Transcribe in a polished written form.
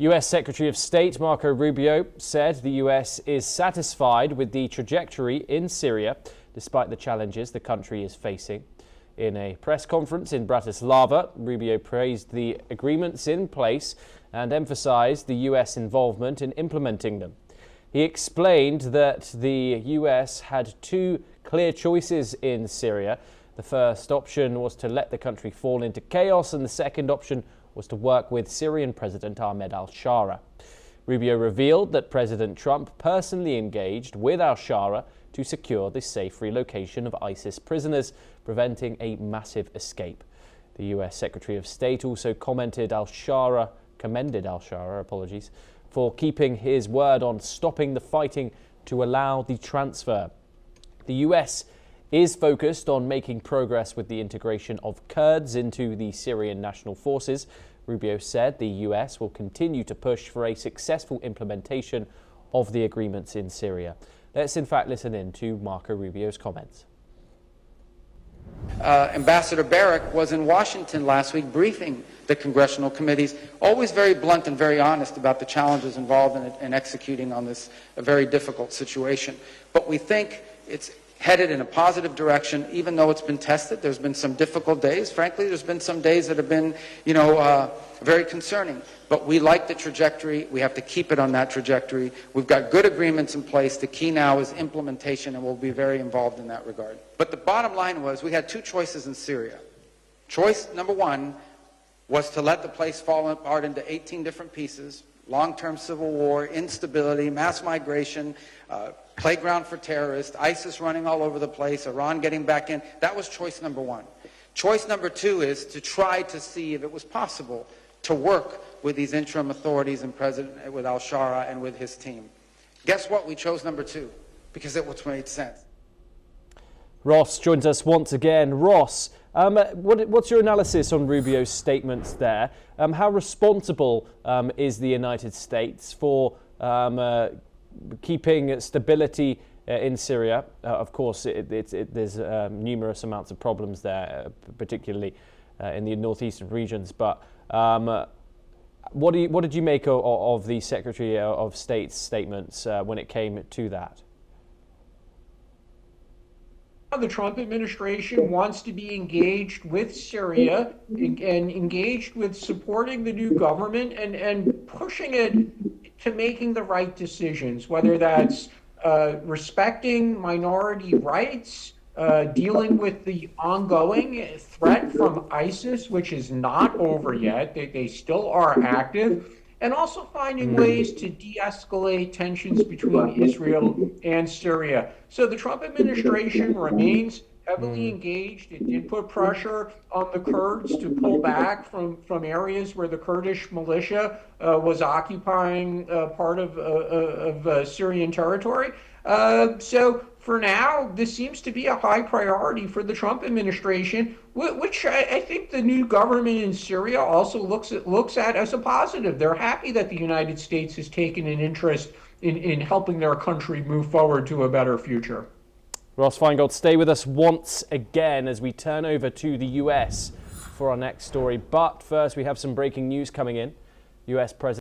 U.S. Secretary of State Marco Rubio said the U.S. is satisfied with the trajectory in Syria, despite the challenges the country is facing. In a press conference in Bratislava, Rubio praised the agreements in place and emphasized the U.S. involvement in implementing them. He explained that the U.S. had two clear choices in Syria. The first option was to let the country fall into chaos, and the second option was to work with Syrian President Ahmad al-Sharaa. Rubio revealed that President Trump personally engaged with al-Sharaa to secure the safe relocation of ISIS prisoners, preventing a massive escape. The U.S. Secretary of State also commended al-Sharaa for keeping his word on stopping the fighting to allow the transfer. The U.S. is focused on making progress with the integration of Kurds into the Syrian national forces. Rubio said the U.S. will continue to push for a successful implementation of the agreements in Syria. Let's in fact listen in to Marco Rubio's comments. Ambassador Barrack was in Washington last week briefing the congressional committees, always very blunt and very honest about the challenges involved in executing on this very difficult situation. But we think it's headed in a positive direction, even though it's been tested. There's been some difficult days. Frankly, there's been some days that have been, very concerning. But we like the trajectory. We have to keep it on that trajectory. We've got good agreements in place. The key now is implementation, and we'll be very involved in that regard. But the bottom line was we had two choices in Syria. Choice number one was to let the place fall apart into 18 different pieces, long-term civil war, instability, mass migration, playground for terrorists, ISIS running all over the place, Iran getting back in. That was choice number one. Choice number two is to try to see if it was possible to work with these interim authorities and with al-Sharaa and with his team. Guess what? We chose number two because it made sense. Ross joins us once again. Ross, what's your analysis on Rubio's statements there? How responsible is the United States for keeping stability in Syria? Of course, there's numerous amounts of problems there, particularly in the northeastern regions. But what did you make of the Secretary of State's statements when it came to that? The Trump administration wants to be engaged with Syria and engaged with supporting the new government and pushing it to making the right decisions, whether that's respecting minority rights, dealing with the ongoing threat from ISIS, which is not over yet. They still are active, and also finding ways to de-escalate tensions between Israel and Syria. So the Trump administration remains heavily engaged. It did put pressure on the Kurds to pull back from areas where the Kurdish militia was occupying part of Syrian territory. So for now, this seems to be a high priority for the Trump administration, which I think the new government in Syria also looks at as a positive. They're happy that the United States has taken an interest in helping their country move forward to a better future. Ross Feingold, stay with us once again as we turn over to the US for our next story. But first, we have some breaking news coming in. US President